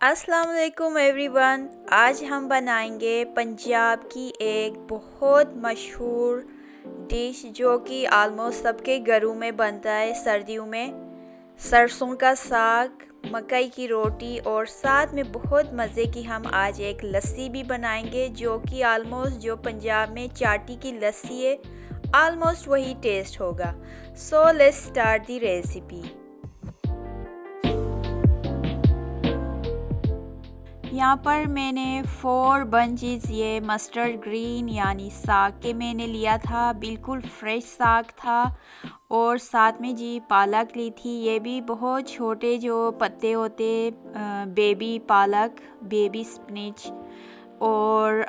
अस्सलाम वालेकुम एवरीवन। आज हम बनाएंगे पंजाब की एक बहुत मशहूर डिश जो कि आलमोस्ट सबके घरों में बनता है सर्दियों में। सरसों का साग, मकई की रोटी और साथ में बहुत मज़े की हम आज एक लस्सी भी बनाएंगे जो कि आलमोस्ट जो पंजाब में चाटी की लस्सी है आलमोस्ट वही टेस्ट होगा। So let's start the recipe. यहाँ पर मैंने 4 बंचेस ये मस्टर्ड ग्रीन यानी साग के मैंने लिया था, बिल्कुल फ्रेश साग था। और साथ में जी पालक ली थी, ये भी बहुत छोटे जो पत्ते होते, बेबी पालक, बेबी स्पिनच। और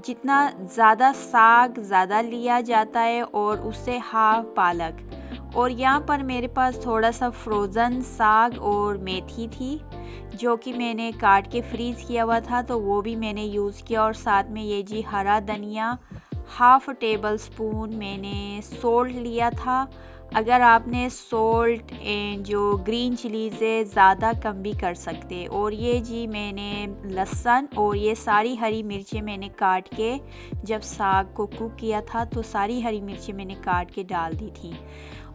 जितना ज़्यादा साग ज़्यादा लिया जाता है और उससे हाफ पालक। और यहाँ पर मेरे पास थोड़ा सा फ्रोज़न साग और मेथी थी जो कि मैंने काट के फ्रीज़ किया हुआ था, तो वो भी मैंने यूज़ किया। और साथ में ये जी हरा धनिया, हाफ़ टेबल स्पून मैंने सोल्ट लिया था। अगर आपने सोल्ट एंड जो ग्रीन चिलीज़ है ज़्यादा कम भी कर सकते। और ये जी मैंने लहसुन और ये सारी हरी मिर्चें मैंने काट के जब साग को कुक किया था तो सारी हरी मिर्चें मैंने काट के डाल दी थी।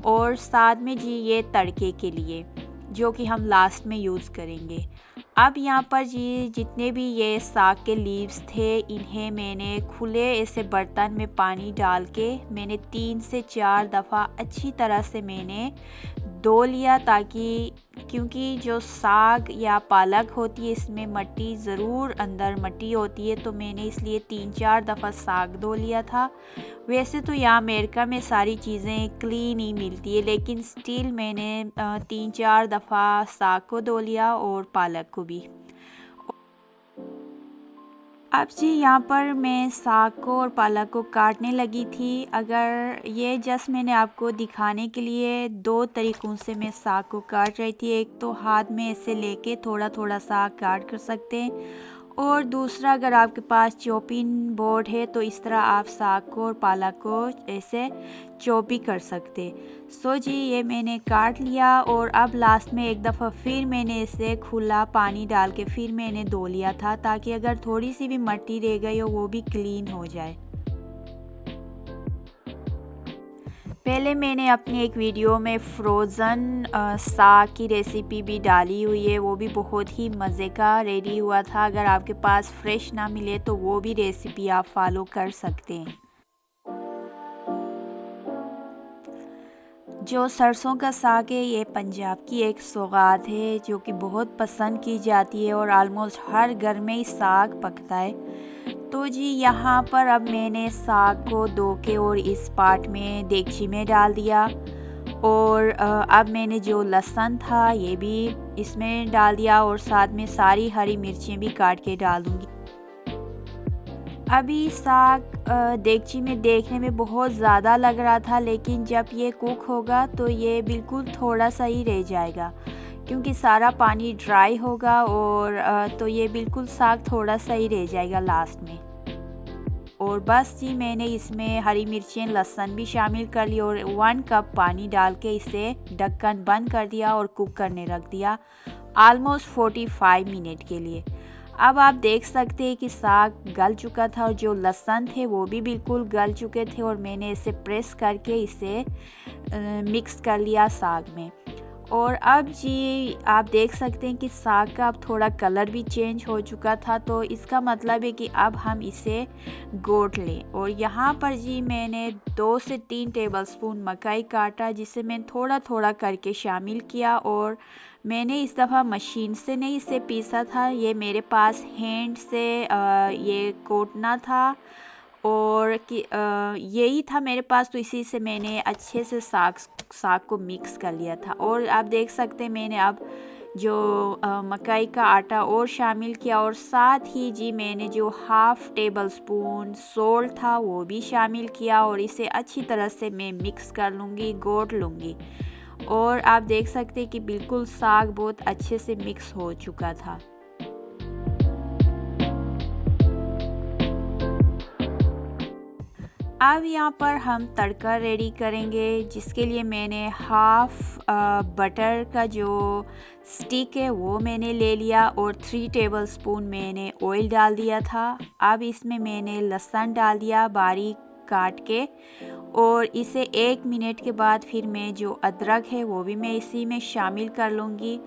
और साथ में जी ये तड़के के लिए जो कि हम लास्ट में यूज़ करेंगे। अब यहाँ पर जी जितने भी ये साग के लीव्स थे इन्हें मैंने खुले ऐसे बर्तन में पानी डाल के मैंने 3 से 4 दफ़ा अच्छी तरह से मैंने धो लिया, ताकि क्योंकि जो साग या पालक होती है इसमें मिट्टी ज़रूर अंदर मिट्टी होती है, तो मैंने इसलिए 3-4 दफ़ा साग धो लिया था। वैसे तो यहाँ अमेरिका में सारी चीज़ें क्लीन ही मिलती है, लेकिन स्टिल मैंने 3-4 दफ़ा साग को धो लिया और पालक को भी। अब जी यहाँ पर मैं साग को और पालक को काटने लगी थी। अगर ये जस्ट मैंने आपको दिखाने के लिए 2 तरीक़ों से मैं साग को काट रही थी। एक तो हाथ में ऐसे लेके थोड़ा थोड़ा साग काट कर सकते हैं, और दूसरा अगर आपके पास चॉपिंग बोर्ड है तो इस तरह आप साग को और पालक को ऐसे चॉप भी कर सकते। सो जी ये मैंने काट लिया और अब लास्ट में एक दफ़ा फिर मैंने इसे खुला पानी डाल के फिर मैंने धो लिया था, ताकि अगर थोड़ी सी भी मिट्टी रह गई हो वो भी क्लीन हो जाए। पहले मैंने अपनी एक वीडियो में फ्रोज़न साग की रेसिपी भी डाली हुई है, वो भी बहुत ही मज़े का रेडी हुआ था। अगर आपके पास फ्रेश ना मिले तो वो भी रेसिपी आप फॉलो कर सकते हैं। जो सरसों का साग है ये पंजाब की एक सौगात है जो कि बहुत पसंद की जाती है और आलमोस्ट हर घर में ही साग पकता है। तो जी यहाँ पर अब मैंने साग को धो के और इस पार्ट में देगची में डाल दिया। और अब मैंने जो लहसुन था ये भी इसमें डाल दिया और साथ में सारी हरी मिर्चें भी काट के डाल दूँगी। अभी साग देगची में देखने में बहुत ज़्यादा लग रहा था, लेकिन जब ये कुक होगा तो ये बिल्कुल थोड़ा सा ही रह जाएगा, क्योंकि सारा पानी ड्राई होगा। और तो ये बिल्कुल साग थोड़ा सा ही रह जाएगा लास्ट में। और बस जी मैंने इसमें हरी मिर्चें लहसुन भी शामिल कर ली और 1 कप पानी डाल के इसे ढक्कन बंद कर दिया और कुक करने रख दिया आलमोस्ट 45 मिनट के लिए। अब आप देख सकते हैं कि साग गल चुका था और जो लहसुन थे वो भी बिल्कुल गल चुके थे, और मैंने इसे प्रेस करके इसे मिक्स कर लिया साग में। और अब जी आप देख सकते हैं कि साग का अब थोड़ा कलर भी चेंज हो चुका था, तो इसका मतलब है कि अब हम इसे घोट लें। और यहाँ पर जी मैंने 2 से 3 टेबलस्पून मकई काटा, जिसे मैंने थोड़ा थोड़ा करके शामिल किया। और मैंने इस दफ़ा मशीन से नहीं इसे पीसा था, ये मेरे पास हैंड से ये कोटना था और कि यही था मेरे पास, तो इसी से मैंने अच्छे से साग को मिक्स कर लिया था। और आप देख सकते हैं मैंने अब जो मकई का आटा और शामिल किया, और साथ ही जी मैंने जो हाफ़ टेबल स्पून सोल्ट था वो भी शामिल किया, और इसे अच्छी तरह से मैं मिक्स कर लूँगी, घोट लूँगी। और आप देख सकते हैं कि बिल्कुल साग बहुत अच्छे से मिक्स हो चुका था। अब यहाँ पर हम तड़का रेडी करेंगे, जिसके लिए मैंने हाफ बटर का जो स्टिक है वो मैंने ले लिया और 3 टेबलस्पून मैंने ऑयल डाल दिया था। अब इसमें मैंने लहसुन डाल दिया बारीक काट के, और इसे 1 मिनट के बाद फिर मैं जो अदरक है वो भी मैं इसी में शामिल कर लूँगी,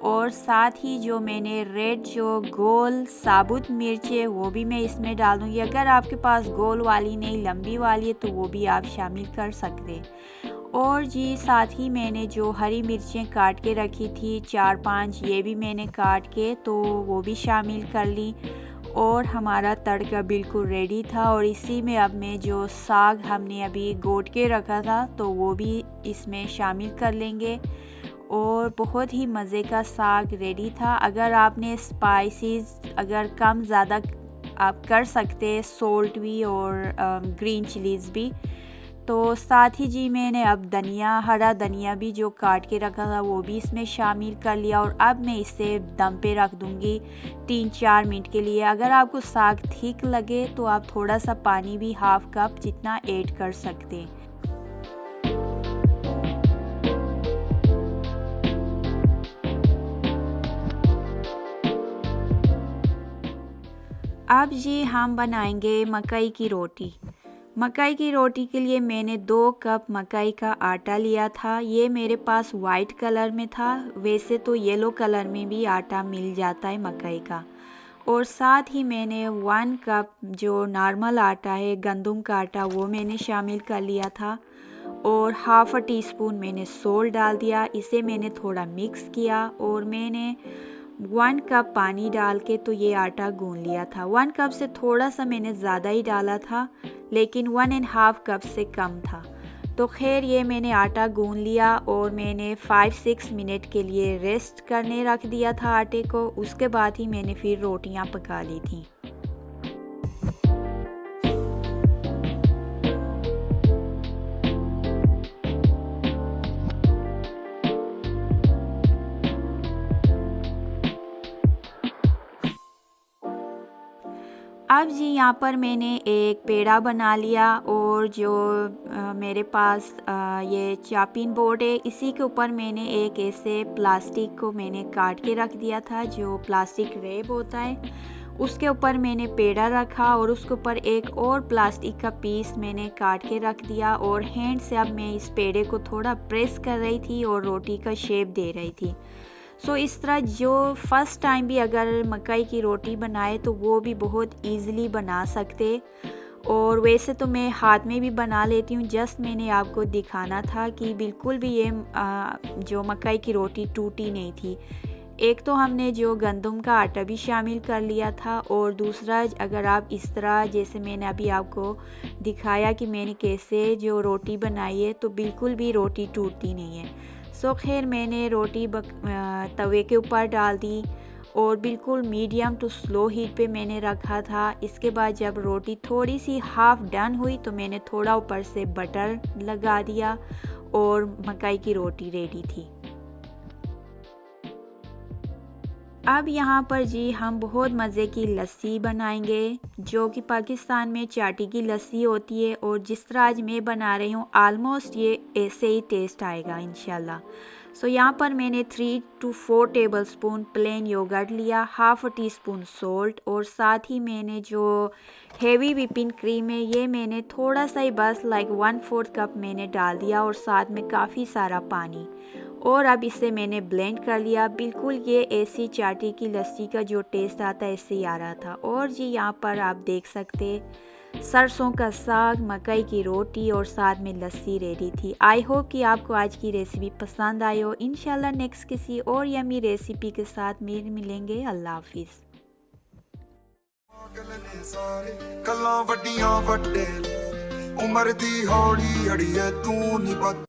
और साथ ही जो मैंने रेड जो गोल साबुत मिर्च है वो भी मैं इसमें डाल दूँगी। अगर आपके पास गोल वाली नहीं लंबी वाली है तो वो भी आप शामिल कर सकते। और जी साथ ही मैंने जो हरी मिर्चें काट के रखी थी 4-5, ये भी मैंने काट के तो वो भी शामिल कर ली, और हमारा तड़का बिल्कुल रेडी था। और इसी में अब मैं जो साग हमने अभी घोट के रखा था तो वो भी इसमें शामिल कर लेंगे, और बहुत ही मज़े का साग रेडी था। अगर आपने स्पाइसेस अगर कम ज़्यादा आप कर सकते, सोल्ट भी और ग्रीन चिलीज़ भी। तो साथ ही जी मैंने अब धनिया, हरा धनिया भी जो काट के रखा था वो भी इसमें शामिल कर लिया, और अब मैं इसे दम पे रख दूँगी 3-4 मिनट के लिए। अगर आपको साग ठीक लगे तो आप थोड़ा सा पानी भी हाफ कप जितना ऐड कर सकते। अब जी हम बनाएंगे मकई की रोटी। मकई की रोटी के लिए मैंने 2 कप मकई का आटा लिया था। ये मेरे पास वाइट कलर में था, वैसे तो येलो कलर में भी आटा मिल जाता है मकई का। और साथ ही मैंने 1 कप जो नॉर्मल आटा है गंदम का आटा वो मैंने शामिल कर लिया था, और हाफ टी स्पून मैंने सोल्ट डाल दिया। इसे मैंने थोड़ा मिक्स किया, और मैंने 1 कप पानी डाल के तो ये आटा गूंद लिया था। 1 कप से थोड़ा सा मैंने ज़्यादा ही डाला था, लेकिन 1.5 कप से कम था। तो खैर ये मैंने आटा गूंद लिया, और मैंने 5-6 मिनट के लिए रेस्ट करने रख दिया था आटे को। उसके बाद ही मैंने फिर रोटियां पका ली थी। अब जी यहाँ पर मैंने एक पेड़ा बना लिया, और जो मेरे पास ये चॉपिंग बोर्ड है इसी के ऊपर मैंने एक ऐसे प्लास्टिक को मैंने काट के रख दिया था, जो प्लास्टिक रैप होता है उसके ऊपर मैंने पेड़ा रखा, और उसके ऊपर एक और प्लास्टिक का पीस मैंने काट के रख दिया, और हैंड से अब मैं इस पेड़े को थोड़ा प्रेस कर रही थी और रोटी का शेप दे रही थी। सो इस तरह जो फर्स्ट टाइम भी अगर मकई की रोटी बनाए तो वो भी बहुत इजीली बना सकते। और वैसे तो मैं हाथ में भी बना लेती हूँ, जस्ट मैंने आपको दिखाना था कि बिल्कुल भी ये जो मकई की रोटी टूटी नहीं थी। एक तो हमने जो गंदम का आटा भी शामिल कर लिया था, और दूसरा अगर आप इस तरह जैसे मैंने अभी आपको दिखाया कि मैंने कैसे जो रोटी बनाई है तो बिल्कुल भी रोटी टूटती नहीं है। सो खैर मैंने रोटी तवे के ऊपर डाल दी, और बिल्कुल मीडियम टू स्लो हीट पे मैंने रखा था। इसके बाद जब रोटी थोड़ी सी हाफ डन हुई तो मैंने थोड़ा ऊपर से बटर लगा दिया, और मकई की रोटी रेडी थी। अब यहाँ पर जी हम बहुत मज़े की लस्सी बनाएंगे, जो कि पाकिस्तान में चाटी की लस्सी होती है, और जिस तरह आज मैं बना रही हूँ आलमोस्ट ये ऐसे ही टेस्ट आएगा इंशाल्लाह। सो यहाँ पर मैंने 3-4 टेबलस्पून प्लेन योगर्ट लिया, हाफ टी स्पून सोल्ट, और साथ ही मैंने जो हेवी व्हिपिंग क्रीम है ये मैंने थोड़ा सा ही बस लाइक 1/4 कप मैंने डाल दिया, और साथ में काफ़ी सारा पानी, और अब इसे मैंने ब्लेंड कर लिया। बिल्कुल ये ऐसी चाटी की लस्सी का जो टेस्ट आता है ऐसे ही आ रहा था। और जी यहाँ पर आप देख सकते सरसों का साग, मकई की रोटी और साथ में लस्सी रेडी थी। आई होप कि आपको आज की रेसिपी पसंद आई हो। इंशाल्लाह नेक्स्ट किसी और यमी रेसिपी के साथ मिलेंगे। अल्लाह हाफिज़। उम्र दी हौली अड़िए तू नहीं